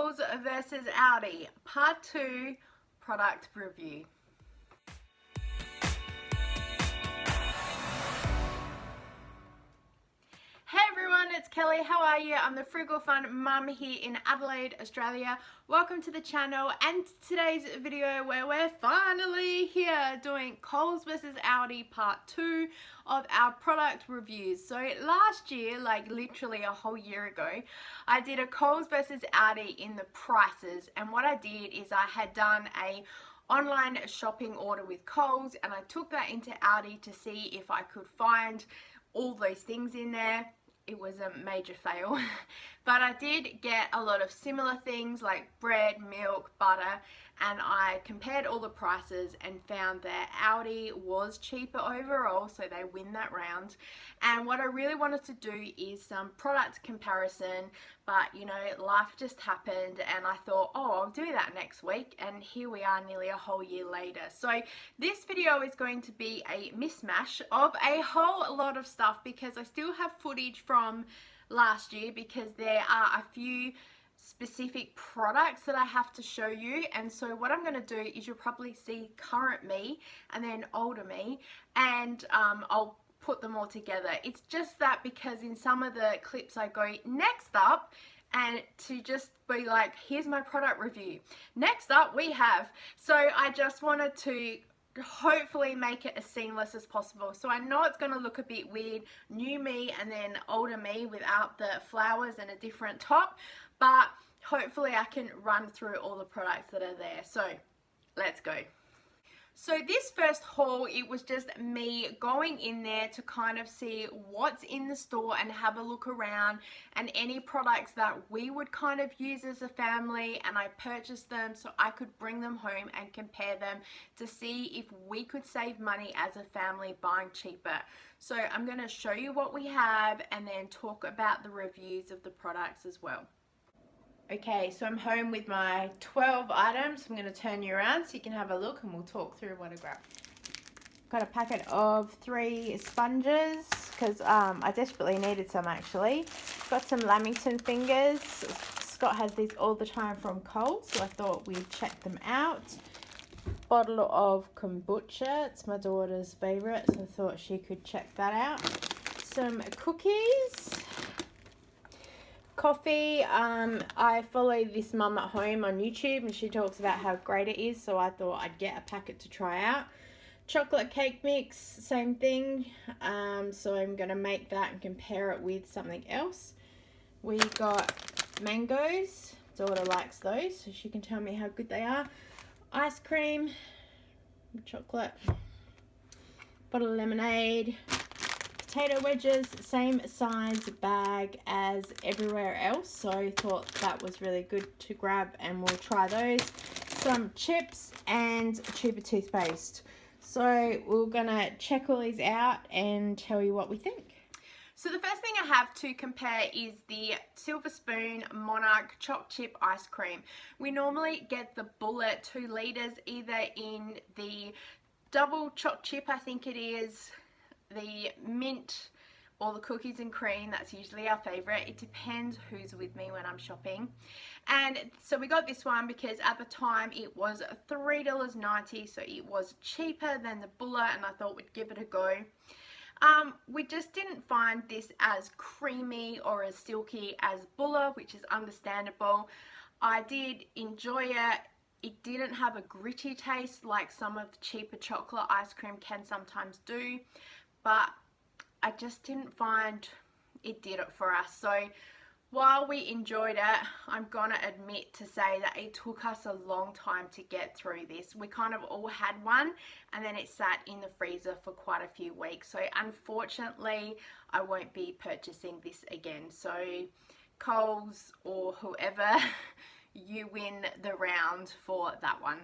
Coles versus Aldi, part 2, product review. Hey everyone, it's Kelly. How are you? I'm the Frugal Fun Mum here in Adelaide, Australia. Welcome to the channel and today's video where we're finally here doing Coles vs Aldi part 2 of our product reviews. So last year, like literally a whole year ago, I did a Coles vs Aldi in the prices, and what I did is I had done a online shopping order with Coles and I took that into Aldi to see if I could find all those things in there. It was a major fail, but I did get a lot of similar things like bread, milk, butter, and I compared all the prices and found that Aldi was cheaper overall, so they win that round. And what I really wanted to do is some product comparison, but you know, life just happened and I thought, oh, I'll do that next week, and here we are nearly a whole year later. So this video is going to be a mismatch of a whole lot of stuff because I still have footage from last year because there are a few specific products that I have to show you. And so what I'm going to do is you'll probably see current me and then older me, and I'll put them all together. It's just that because in some of the clips I go next up, and to just be like, here's my product review, next up we have, so I just wanted to hopefully make it as seamless as possible. So I know it's going to look a bit weird, new me and then older me without the flowers and a different top, but hopefully I can run through all the products that are there. So let's go. So this first haul, it was just me going in there to kind of see what's in the store and have a look around, and any products that we would kind of use as a family, and I purchased them so I could bring them home and compare them to see if we could save money as a family buying cheaper. So I'm going to show you what we have and then talk about the reviews of the products as well. Okay, so I'm home with my 12 items. I'm going to turn you around so you can have a look and we'll talk through what I grabbed. Got a packet of 3 sponges because I desperately needed some actually. Got some Lamington fingers. Scott has these all the time from Coles, so I thought we'd check them out. Bottle of kombucha. It's my daughter's favourite, so I thought she could check that out. Some cookies. Coffee. I follow this mum at home on YouTube and she talks about how great it is, so I thought I'd get a packet to try out. Chocolate cake mix, same thing, so I'm going to make that and compare it with something else. We got mangoes. Daughter likes those, so she can tell me how good they are. Ice cream, chocolate, bottle of lemonade. Potato wedges, same size bag as everywhere else, so I thought that was really good to grab and we'll try those. Some chips and a tube of toothpaste. So we're gonna check all these out and tell you what we think. So the first thing I have to compare is the Silver Spoon Monarch choc chip ice cream. We normally get the bullet 2 litres either in the double choc chip, I think it is, the mint, or the cookies and cream. That's usually our favorite. It depends who's with me when I'm shopping. And so we got this one because at the time it was $3.90, so it was cheaper than the bullet, and I thought we'd give it a go. We just didn't find this as creamy or as silky as bullet, which is understandable. I did enjoy it. It didn't have a gritty taste like some of the cheaper chocolate ice cream can sometimes do, but I just didn't find it did it for us. So while we enjoyed it, I'm gonna admit to say that it took us a long time to get through this. We kind of all had one and then it sat in the freezer for quite a few weeks. So unfortunately, I won't be purchasing this again. So Coles or whoever, you win the round for that one.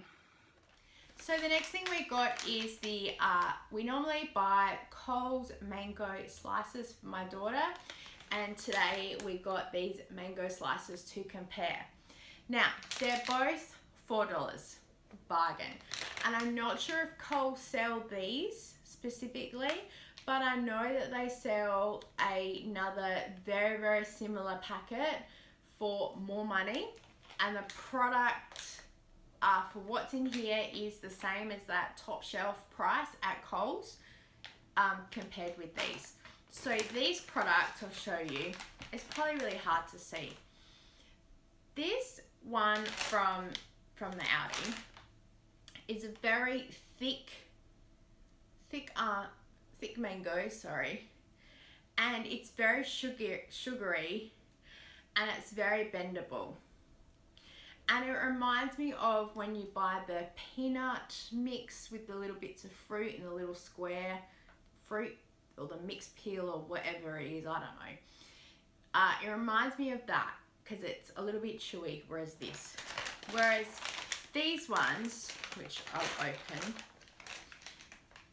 So the next thing we got is the, we normally buy Coles mango slices for my daughter, and today we got these mango slices to compare. Now, they're both $4, bargain. And I'm not sure if Coles sell these specifically, but I know that they sell another very, very similar packet for more money. and the product for what's in here is the same as that top shelf price at Coles compared with these. So these products I'll show you, it's probably really hard to see. This one from the Aldi is a very thick mango, sorry, and it's very sugary and it's very bendable. And it reminds me of when you buy the peanut mix with the little bits of fruit and the little square fruit, or the mixed peel or whatever it is, I don't know. It reminds me of that because it's a little bit chewy, whereas these ones, which I'll open,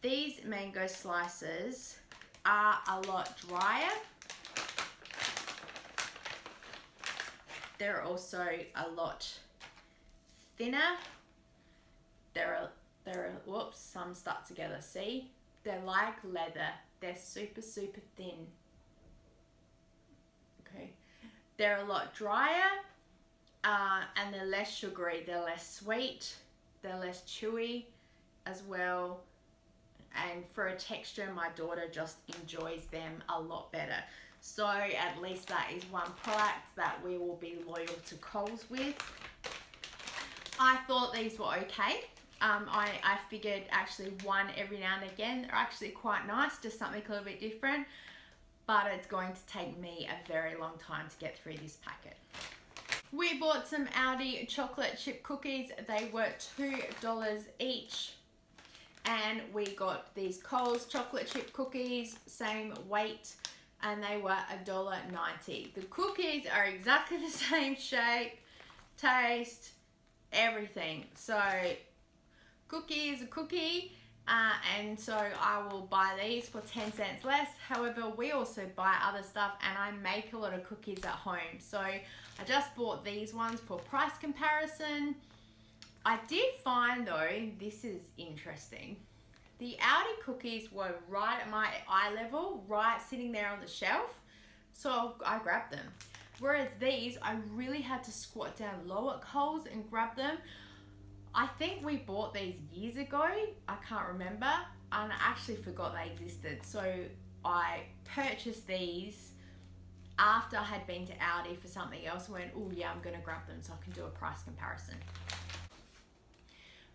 these mango slices are a lot drier. They're also a lot thinner. They're whoops, some stuck together, see? They're like leather. They're super thin. Okay. They're a lot drier and they're less sugary. They're less sweet. They're less chewy as well. And for a texture, my daughter just enjoys them a lot better. So at least that is one product that we will be loyal to Coles with. I thought these were okay. I figured actually one every now and again, they're actually quite nice, just something a little bit different. But it's going to take me a very long time to get through this packet. We bought some Aldi chocolate chip cookies. They were $2 each. And we got these Coles chocolate chip cookies, same weight, and they were $1.90. The cookies are exactly the same shape, taste, everything. So cookie is a cookie, and so I will buy these for 10 cents less. However, we also buy other stuff and I make a lot of cookies at home. So I just bought these ones for price comparison. I did find though, this is interesting. The Aldi cookies were right at my eye level, right sitting there on the shelf. So I grabbed them. Whereas these, I really had to squat down low at Coles and grab them. I think we bought these years ago. I can't remember. And I actually forgot they existed. So I purchased these after I had been to Aldi for something else and went, oh yeah, I'm going to grab them so I can do a price comparison.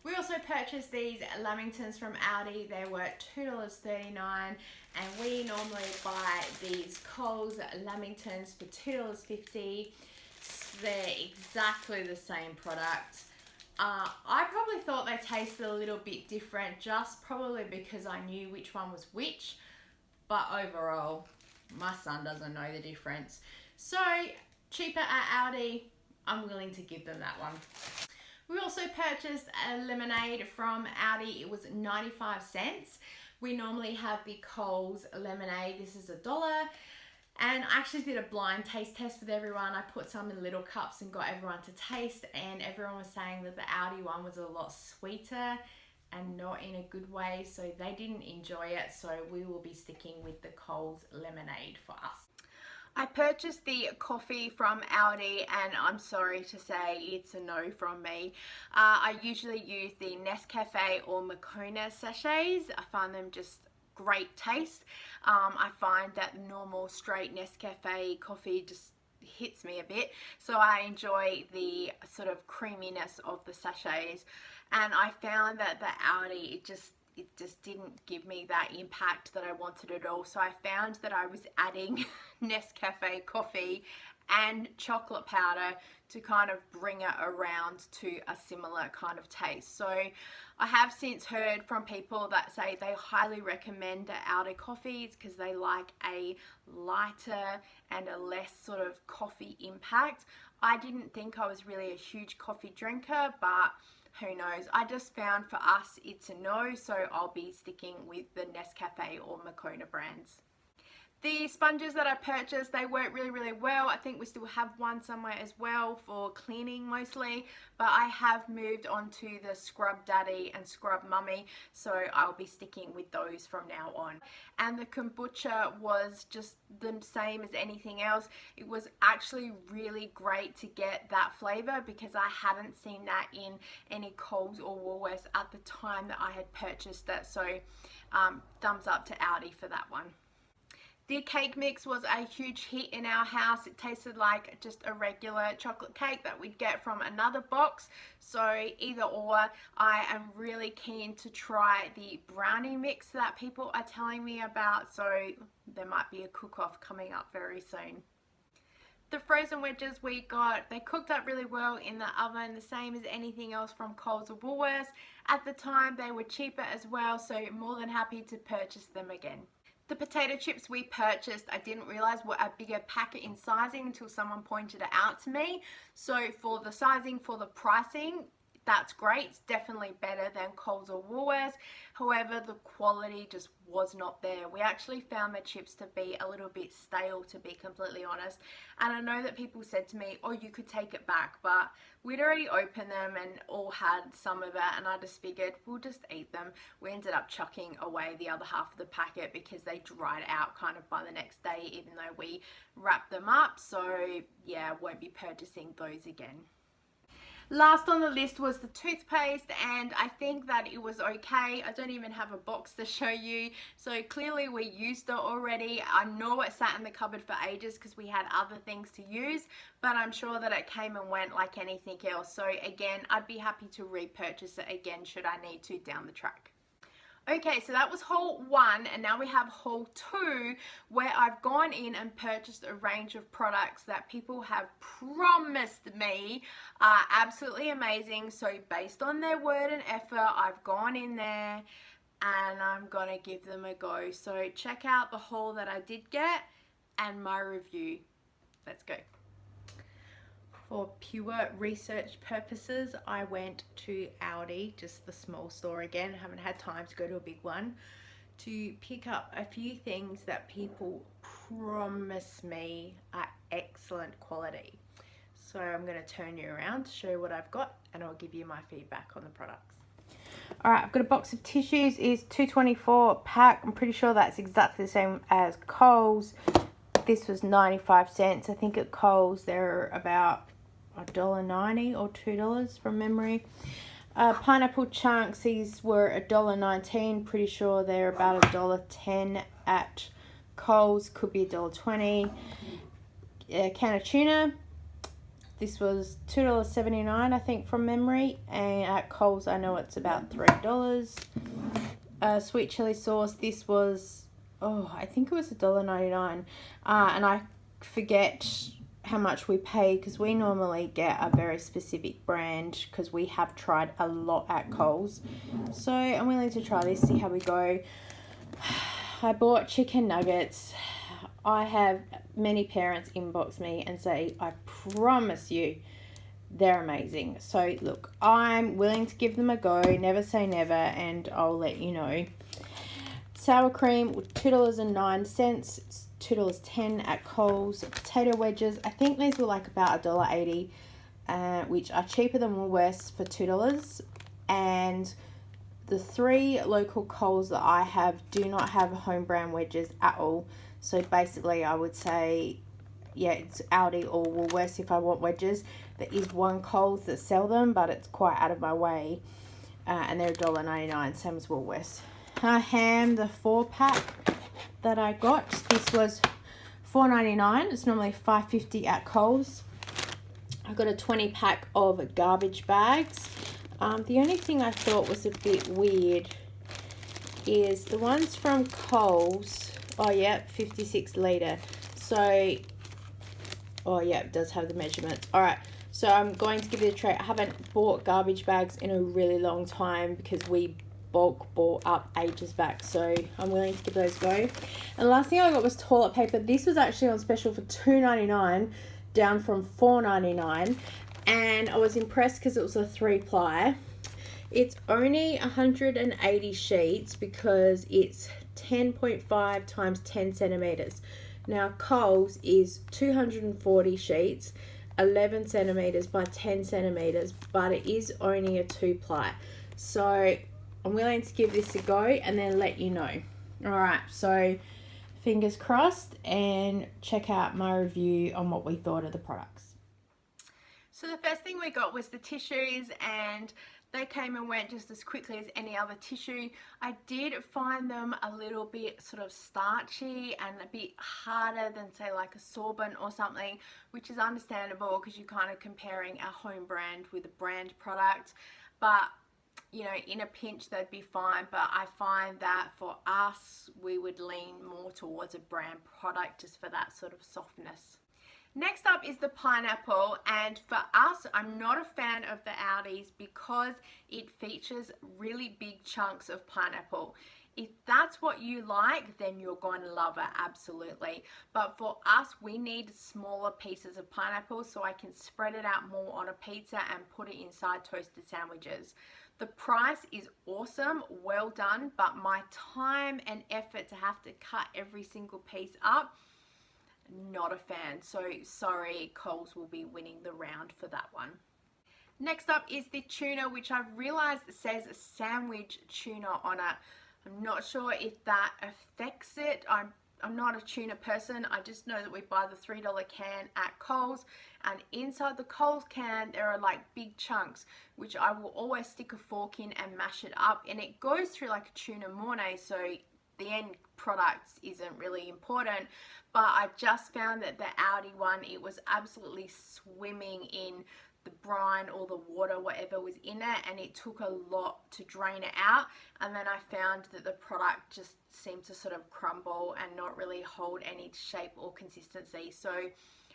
We also purchased these Lamingtons from Aldi. They were $2.39 and we normally buy these Coles Lamingtons for $2.50. They're exactly the same product. I probably thought they tasted a little bit different, just probably because I knew which one was which, but overall my son doesn't know the difference. So cheaper at Aldi, I'm willing to give them that one. We also purchased a lemonade from Aldi. It was 95 cents. We normally have the Coles lemonade. This is $1. And I actually did a blind taste test with everyone. I put some in little cups and got everyone to taste, and everyone was saying that the Aldi one was a lot sweeter and not in a good way, so they didn't enjoy it. So we will be sticking with the Coles lemonade for us. I purchased the coffee from Aldi and I'm sorry to say it's a no from me. I usually use the Nescafe or Moccona sachets. I find them just great taste. I find that normal straight Nescafe coffee just hits me a bit, so I enjoy the sort of creaminess of the sachets, and I found that the Aldi, it just didn't give me that impact that I wanted at all. So I found that I was adding Nescafe coffee and chocolate powder to kind of bring it around to a similar kind of taste. So I have since heard from people that say they highly recommend the Aldi coffees because they like a lighter and a less sort of coffee impact. I didn't think I was really a huge coffee drinker, but who knows? I just found for us it's a no, so I'll be sticking with the Nescafe or Moccona brands. The sponges that I purchased, they work really well. I think we still have one somewhere as well for cleaning mostly, but I have moved on to the Scrub Daddy and Scrub Mummy, so I'll be sticking with those from now on. And the kombucha was just the same as anything else. It was actually really great to get that flavor because I hadn't seen that in any Coles or Woolworths at the time that I had purchased it, so thumbs up to Aldi for that one. The cake mix was a huge hit in our house. It tasted like just a regular chocolate cake that we'd get from another box. So either or, I am really keen to try the brownie mix that people are telling me about. So there might be a cook-off coming up very soon. The frozen wedges we got, they cooked up really well in the oven, the same as anything else from Coles or Woolworths. At the time they were cheaper as well, so more than happy to purchase them again. The potato chips we purchased, I didn't realize were a bigger packet in sizing until someone pointed it out to me. So for the sizing, for the pricing, that's great. It's definitely better than Coles or Woolworths. However, the quality just was not there. We actually found the chips to be a little bit stale, to be completely honest. And I know that people said to me, oh, you could take it back, but we'd already opened them and all had some of it, and I just figured we'll just eat them. We ended up chucking away the other half of the packet because they dried out kind of by the next day, even though we wrapped them up. So yeah, won't be purchasing those again. Last on the list was the toothpaste, and I think that it was okay. I don't even have a box to show you, so clearly we used it already. I know it sat in the cupboard for ages because we had other things to use, but I'm sure that it came and went like anything else. So again, I'd be happy to repurchase it again should I need to down the track. Okay, so that was haul 1, and now we have haul 2, where I've gone in and purchased a range of products that people have promised me are absolutely amazing. So based on their word and effort, I've gone in there and I'm gonna give them a go. So check out the haul that I did get and my review. Let's go. For pure research purposes, I went to Aldi, just the small store again. Haven't had time to go to a big one, to pick up a few things that people promise me are excellent quality. So I'm going to turn you around to show you what I've got, and I'll give you my feedback on the products. Alright, I've got a box of tissues. It's $2.24 a pack. I'm pretty sure that's exactly the same as Coles. This was 95 cents. I think at Coles they're about $1.90 or $2 from memory. Pineapple chunks, these were $1.19. Pretty sure they're about $1.10 at Coles. Could be $1.20. A can of tuna, this was $2.79 I think from memory, and at Coles I know it's about $3. Sweet chili sauce, this was, I think it was $1.99, and I forget how much we pay because we normally get a very specific brand because we have tried a lot at Coles. So I'm willing to try this, see how we go. I bought chicken nuggets. I have many parents inbox me and say, I promise you they're amazing. So look, I'm willing to give them a go, never say never, and I'll let you know. Sour cream, $2.09. It's $2.10 at Coles. Potato wedges, I think these were like about $1.80, which are cheaper than Woolworths for $2. And the 3 local Coles that I have do not have home brand wedges at all. So basically I would say, yeah, it's Aldi or Woolworths if I want wedges. There is one Coles that sell them, but it's quite out of my way. And they're $1.99, same as Woolworths. Ham, the 4-pack that I got, this was $4.99. It's normally $5.50 at Coles. I got a 20-pack of garbage bags. The only thing I thought was a bit weird is the ones from Coles. Oh yeah, 56 litre. So, oh yeah, it does have the measurements. Alright, so I'm going to give it a try. I haven't bought garbage bags in a really long time because we bulk bought up ages back, so I'm willing to give those a go. And the last thing I got was toilet paper. This was actually on special for $2.99 down from $4.99, and I was impressed because it was a 3-ply. It's only 180 sheets because it's 10.5 times 10 centimeters. Now Coles is 240 sheets, 11 centimeters by 10 centimeters, but it is only a 2-ply. So I'm willing to give this a go and then let you know. Alright, so fingers crossed, and check out my review on what we thought of the products. So the first thing we got was the tissues, and they came and went just as quickly as any other tissue. I did find them a little bit sort of starchy and a bit harder than say like a sorbent or something, which is understandable because you're kind of comparing a home brand with a brand product. But you know, in a pinch they'd be fine, but I find that for us we would lean more towards a brand product just for that sort of softness. Next up is the pineapple, and for us, I'm not a fan of the Aldi's because it features really big chunks of pineapple. If that's what you like, then you're going to love it, absolutely. But for us, we need smaller pieces of pineapple so I can spread it out more on a pizza and put it inside toasted sandwiches. The price is awesome, well done, but my time and effort to have to cut every single piece up, not a fan. So sorry, Coles will be winning the round for that one. Next up is the tuna, which I've realized says sandwich tuna on it. I'm not sure if that affects it. I'm not a tuna person. I just know that we buy the $3 can at Coles, and inside the Coles can there are like big chunks, which I will always stick a fork in and mash it up, and it goes through like a tuna mornay, so the end product isn't really important. But I just found that the Aldi one, it was absolutely swimming in the brine or the water, whatever was in it, and it took a lot to drain it out. And then I found that the product just seemed to sort of crumble and not really hold any shape or consistency. So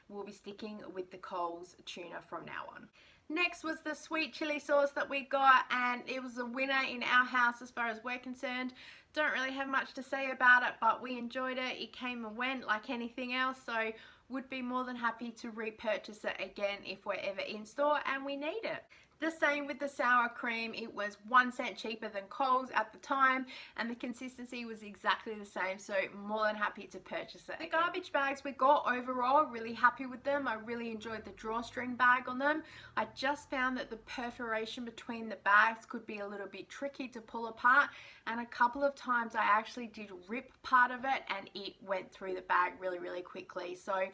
we'll be sticking with the Coles tuna from now on. Next was the sweet chili sauce that we got, and it was a winner in our house as far as we're concerned. Don't really have much to say about it, but we enjoyed it. It came and went like anything else, so would be more than happy to repurchase it again if we're ever in store and we need it. The same with the sour cream. It was 1 cent cheaper than Coles at the time, and the consistency was exactly the same, so more than happy to purchase it. The garbage bags we got overall, really happy with them. I really enjoyed the drawstring bag on them. I just found that the perforation between the bags could be a little bit tricky to pull apart, and a couple of times I actually did rip part of it and it went through the bag really quickly. So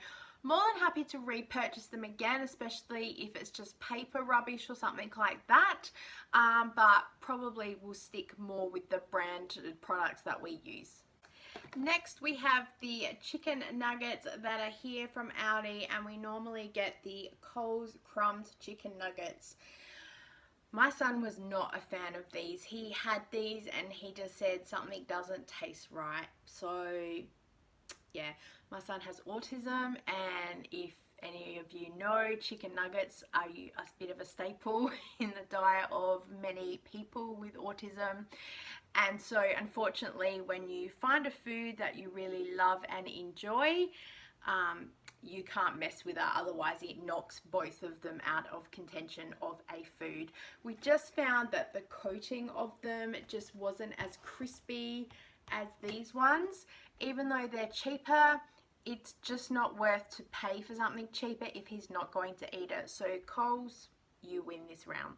more than happy to repurchase them again, especially if it's just paper rubbish or something like that, but probably will stick more with the branded products that we use. Next we have the chicken nuggets that are here from Aldi, and we normally get the Coles crumbed chicken nuggets. My son was not a fan of these. He had these and he just said something doesn't taste right. So yeah, my son has autism, and if any of you know, chicken nuggets are a bit of a staple in the diet of many people with autism. And so unfortunately, when you find a food that you really love and enjoy, you can't mess with it, otherwise it knocks both of them out of contention of a food. We just found that the coating of them just wasn't as crispy as these ones. Even though they're cheaper, it's just not worth to pay for something cheaper if he's not going to eat it. So Coles, you win this round.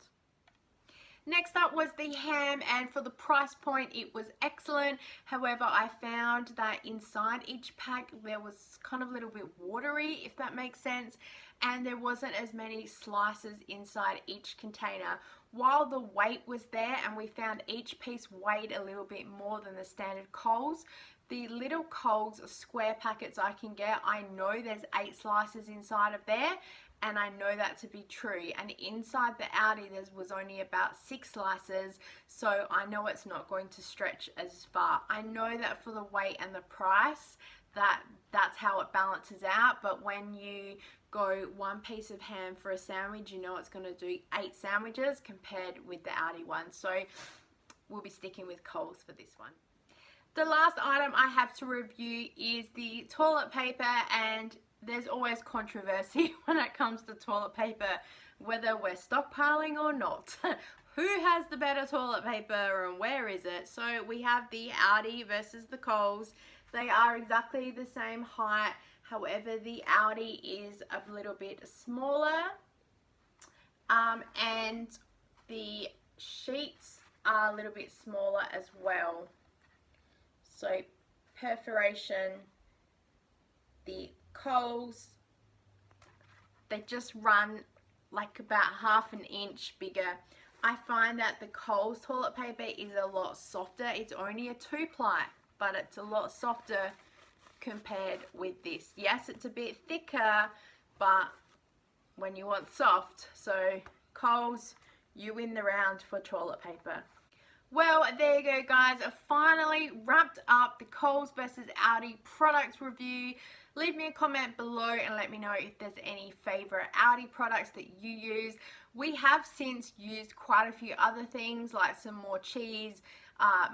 Next up was the ham, and for the price point it was excellent. However, I found that inside each pack there was kind of a little bit watery, if that makes sense, and there wasn't as many slices inside each container. While the weight was there and we found each piece weighed a little bit more than the standard Coles, the little Coles square packets I can get, I know there's 8 slices inside of there, and I know that to be true. And inside the Aldi there was only about 6 slices, so I know it's not going to stretch as far. I know that for the weight and the price, that's how it balances out, but when you go 1 piece of ham for a sandwich, you know it's going to do 8 sandwiches compared with the Aldi one. So we'll be sticking with Coles for this one. The last item I have to review is the toilet paper, and there's always controversy when it comes to toilet paper, whether we're stockpiling or not. who has the better toilet paper and where is it? So we have the Aldi versus the Coles. They are exactly the same height. However, the Aldi is a little bit smaller. And the sheets are a little bit smaller as well. So perforation, the Coles, they just run like about half an inch bigger. I find that the Coles toilet paper is a lot softer. It's only a 2-ply, but it's a lot softer compared with this. Yes, it's a bit thicker, but when you want soft, so Coles, you win the round for toilet paper. Well, there you go, guys. I finally wrapped up the Coles versus Aldi product review. Leave me a comment below and let me know if there's any favorite Aldi products that you use. We have since used quite a few other things, like some more cheese,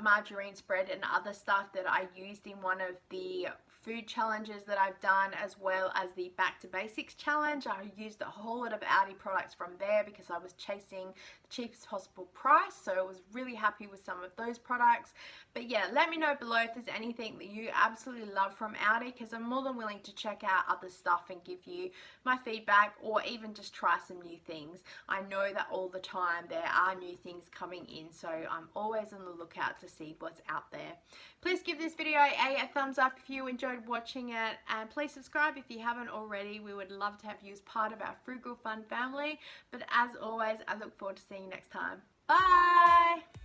margarine spread and other stuff that I used in one of the food challenges that I've done, as well as the Back to Basics challenge. I used a whole lot of Aldi products from there because I was chasing the cheapest possible price, so I was really happy with some of those products. But yeah, let me know below if there's anything that you absolutely love from Aldi, because I'm more than willing to check out other stuff and give you my feedback, or even just try some new things. I know that all the time there are new things coming in, so I'm always on the lookout to see what's out there. Please give this video a thumbs up if you enjoyed watching it, and please subscribe if you haven't already. We would love to have you as part of our Frugal Fun family. But as always, I look forward to seeing you next time. Bye!